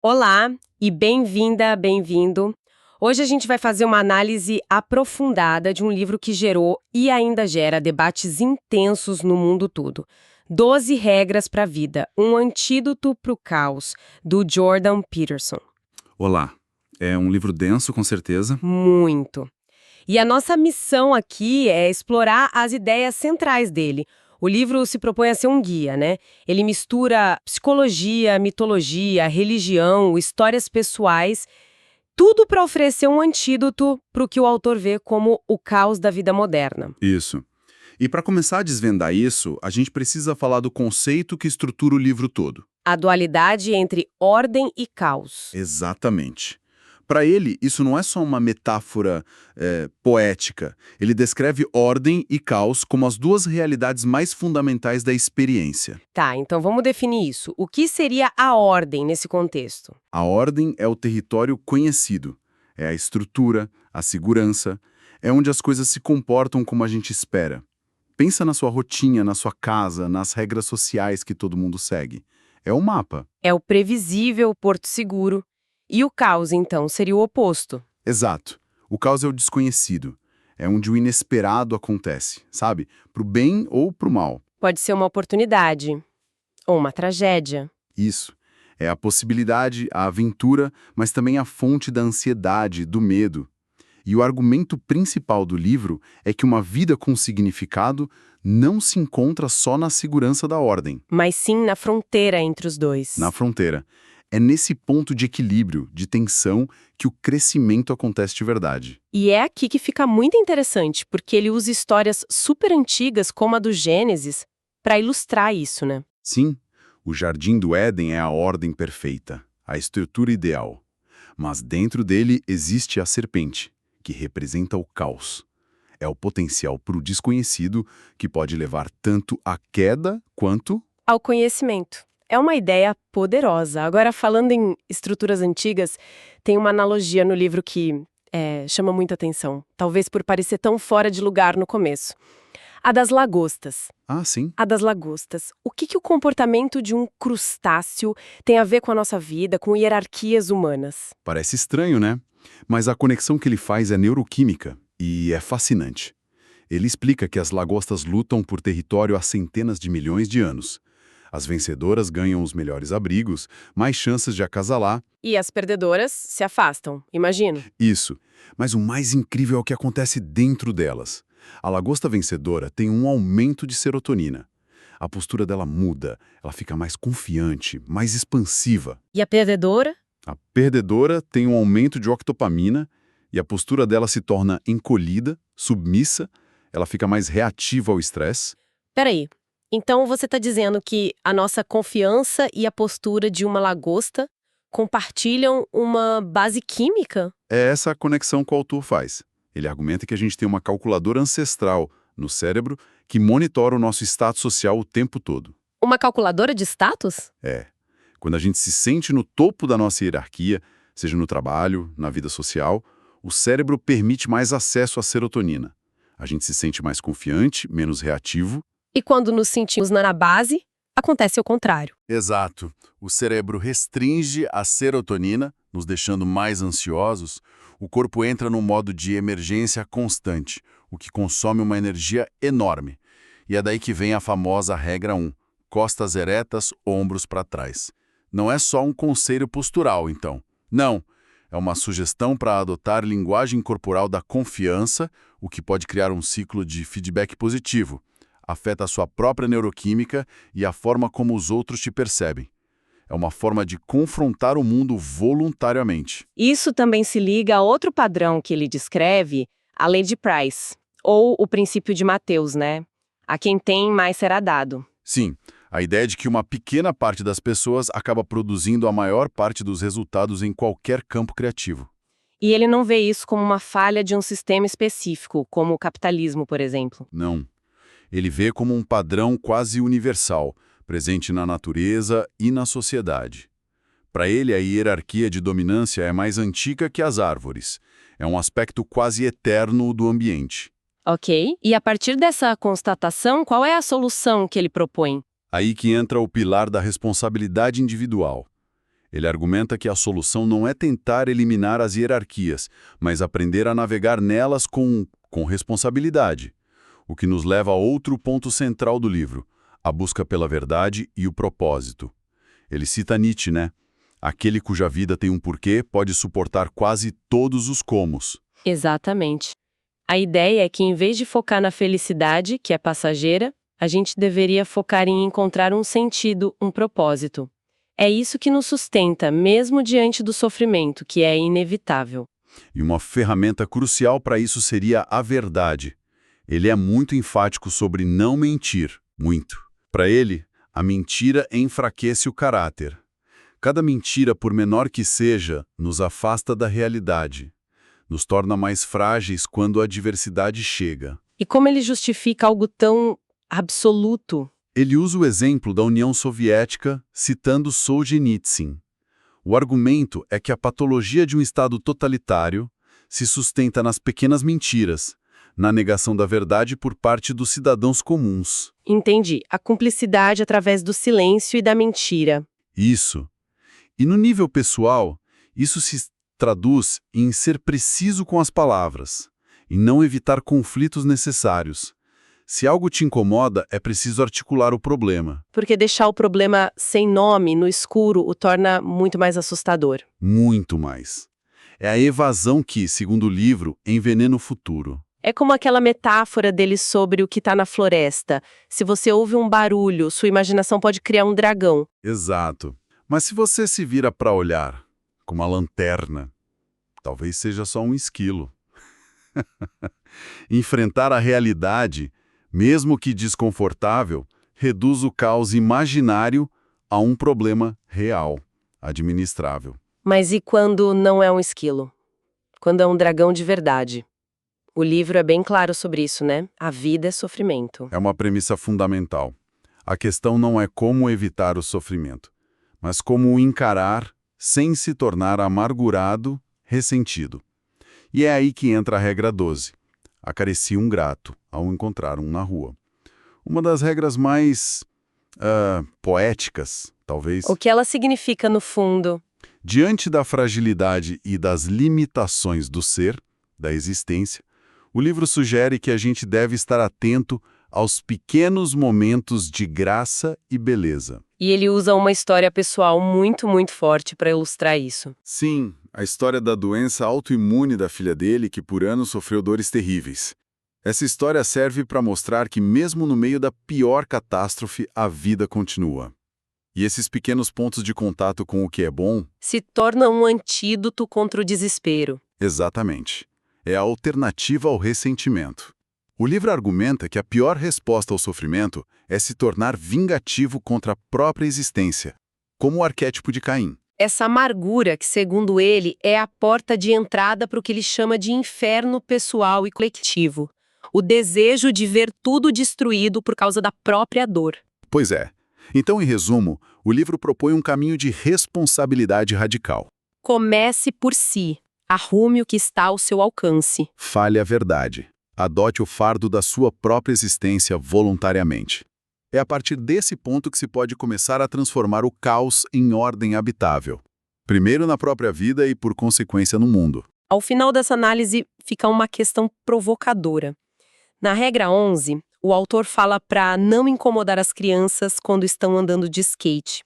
Olá e bem-vinda, bem-vindo. Hoje a gente vai fazer uma análise aprofundada de um livro que gerou e ainda gera debates intensos no mundo todo. 12 Regras para a Vida, um antídoto para o caos, do Jordan Peterson. Olá, é um livro denso, com certeza. Muito. E a nossa missão aqui é explorar as ideias centrais dele. O livro se propõe a ser um guia, né? Ele mistura psicologia, mitologia, religião, histórias pessoais, tudo para oferecer um antídoto para o que o autor vê como o caos da vida moderna. Isso. E para começar a desvendar isso, a gente precisa falar do conceito que estrutura o livro todo. A dualidade entre ordem e caos. Exatamente. Para ele, isso não é só uma metáfora poética. Ele descreve ordem e caos como as duas realidades mais fundamentais da experiência. Tá, então vamos definir isso. O que seria a ordem nesse contexto? A ordem é o território conhecido. É a estrutura, a segurança. É onde as coisas se comportam como a gente espera. Pensa na sua rotina, na sua casa, nas regras sociais que todo mundo segue. É o mapa. É o previsível, porto seguro. E o caos, então, seria o oposto. Exato. O caos é o desconhecido. É onde o inesperado acontece, sabe? Pro bem ou pro mal. Pode ser uma oportunidade ou uma tragédia. Isso. É a possibilidade, a aventura, mas também a fonte da ansiedade, do medo. E o argumento principal do livro é que uma vida com significado não se encontra só na segurança da ordem, Mas sim na fronteira entre os dois. na fronteira. É nesse ponto de equilíbrio, de tensão, que o crescimento acontece de verdade. E é aqui que fica muito interessante, porque ele usa histórias super antigas, como a do Gênesis, para ilustrar isso, né? Sim, o Jardim do Éden é a ordem perfeita, a estrutura ideal. Mas dentro dele existe a serpente, que representa o caos. É o potencial para o desconhecido que pode levar tanto à queda quanto... Ao conhecimento. É uma ideia poderosa. Agora, falando em estruturas antigas, tem uma analogia no livro que chama muita atenção, talvez por parecer tão fora de lugar no começo. A das lagostas. Ah, sim. A das lagostas. O que o comportamento de um crustáceo tem a ver com a nossa vida, com hierarquias humanas? Parece estranho, né? Mas a conexão que ele faz é neuroquímica e é fascinante. Ele explica que as lagostas lutam por território há centenas de milhões de anos. As vencedoras ganham os melhores abrigos, mais chances de acasalar. E as perdedoras se afastam, imagino. Isso. Mas o mais incrível é o que acontece dentro delas. A lagosta vencedora tem um aumento de serotonina. A postura dela muda, ela fica mais confiante, mais expansiva. E a perdedora? A perdedora tem um aumento de octopamina e a postura dela se torna encolhida, submissa, ela fica mais reativa ao estresse. Peraí. Então você está dizendo que a nossa confiança e a postura de uma lagosta compartilham uma base química? É essa a conexão que o autor faz. Ele argumenta que a gente tem uma calculadora ancestral no cérebro que monitora o nosso status social o tempo todo. Uma calculadora de status? É. Quando a gente se sente no topo da nossa hierarquia, seja no trabalho, na vida social, o cérebro permite mais acesso à serotonina. A gente se sente mais confiante, menos reativo. E quando nos sentimos na base, acontece o contrário. Exato. O cérebro restringe a serotonina, nos deixando mais ansiosos. O corpo entra num modo de emergência constante, o que consome uma energia enorme. E é daí que vem a famosa regra 1, costas eretas, ombros para trás. Não é só um conselho postural, então. Não, é uma sugestão para adotar linguagem corporal da confiança, o que pode criar um ciclo de feedback positivo. Afeta a sua própria neuroquímica e a forma como os outros te percebem. É uma forma de confrontar o mundo voluntariamente. Isso também se liga a outro padrão que ele descreve, a lei de Price, ou o princípio de Mateus, né? A quem tem, mais será dado. Sim, a ideia de que uma pequena parte das pessoas acaba produzindo a maior parte dos resultados em qualquer campo criativo. E ele não vê isso como uma falha de um sistema específico, como o capitalismo, por exemplo. Não. Ele vê como um padrão quase universal, presente na natureza e na sociedade. Para ele, a hierarquia de dominância é mais antiga que as árvores. É um aspecto quase eterno do ambiente. Ok, e a partir dessa constatação, qual é a solução que ele propõe? Aí que entra o pilar da responsabilidade individual. Ele argumenta que a solução não é tentar eliminar as hierarquias, mas aprender a navegar nelas com responsabilidade. O que nos leva a outro ponto central do livro, a busca pela verdade e o propósito. Ele cita Nietzsche, né? Aquele cuja vida tem um porquê pode suportar quase todos os comos. Exatamente. A ideia é que, em vez de focar na felicidade, que é passageira, a gente deveria focar em encontrar um sentido, um propósito. É isso que nos sustenta, mesmo diante do sofrimento, que é inevitável. E uma ferramenta crucial para isso seria a verdade. Ele é muito enfático sobre não mentir, muito. Para ele, a mentira enfraquece o caráter. Cada mentira, por menor que seja, nos afasta da realidade. Nos torna mais frágeis quando a adversidade chega. E como ele justifica algo tão absoluto? Ele usa o exemplo da União Soviética, citando Solzhenitsyn. O argumento é que a patologia de um Estado totalitário se sustenta nas pequenas mentiras, na negação da verdade por parte dos cidadãos comuns. Entendi. A cumplicidade através do silêncio e da mentira. Isso. E no nível pessoal, isso se traduz em ser preciso com as palavras, em não evitar conflitos necessários. Se algo te incomoda, é preciso articular o problema. Porque deixar o problema sem nome, no escuro, o torna muito mais assustador. Muito mais. É a evasão que, segundo o livro, envenena o futuro. É como aquela metáfora dele sobre o que está na floresta. Se você ouve um barulho, sua imaginação pode criar um dragão. Exato. Mas se você se vira para olhar com uma lanterna, talvez seja só um esquilo. Enfrentar a realidade, mesmo que desconfortável, reduz o caos imaginário a um problema real, administrável. Mas e quando não é um esquilo? Quando é um dragão de verdade? O livro é bem claro sobre isso, né? A vida é sofrimento. É uma premissa fundamental. A questão não é como evitar o sofrimento, mas como o encarar sem se tornar amargurado, ressentido. E é aí que entra a regra 12. Acaricie um grato ao encontrar um na rua. Uma das regras mais poéticas, talvez. O que ela significa no fundo? Diante da fragilidade e das limitações do ser, da existência, o livro sugere que a gente deve estar atento aos pequenos momentos de graça e beleza. E ele usa uma história pessoal muito, muito forte para ilustrar isso. Sim, a história da doença autoimune da filha dele, que por anos sofreu dores terríveis. Essa história serve para mostrar que mesmo no meio da pior catástrofe, a vida continua. E esses pequenos pontos de contato com o que é bom... se torna um antídoto contra o desespero. Exatamente. É a alternativa ao ressentimento. O livro argumenta que a pior resposta ao sofrimento é se tornar vingativo contra a própria existência, como o arquétipo de Caim. Essa amargura que, segundo ele, é a porta de entrada para o que ele chama de inferno pessoal e coletivo. O desejo de ver tudo destruído por causa da própria dor. Pois é. Então, em resumo, o livro propõe um caminho de responsabilidade radical. Comece por si. Arrume o que está ao seu alcance. Fale a verdade. Adote o fardo da sua própria existência voluntariamente. É a partir desse ponto que se pode começar a transformar o caos em ordem habitável. Primeiro na própria vida e, por consequência, no mundo. Ao final dessa análise, fica uma questão provocadora. Na regra 11, o autor fala para não incomodar as crianças quando estão andando de skate.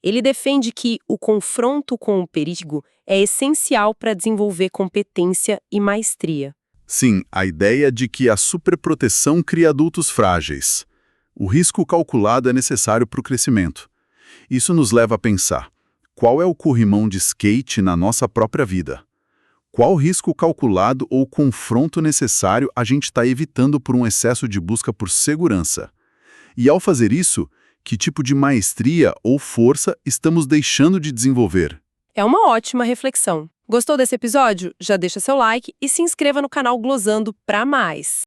Ele defende que o confronto com o perigo é essencial para desenvolver competência e maestria. Sim, a ideia de que a superproteção cria adultos frágeis. O risco calculado é necessário para o crescimento. Isso nos leva a pensar, qual é o corrimão de skate na nossa própria vida? Qual risco calculado ou confronto necessário a gente está evitando por um excesso de busca por segurança? E ao fazer isso, que tipo de maestria ou força estamos deixando de desenvolver? É uma ótima reflexão. Gostou desse episódio? Já deixa seu like e se inscreva no canal Glosando para mais.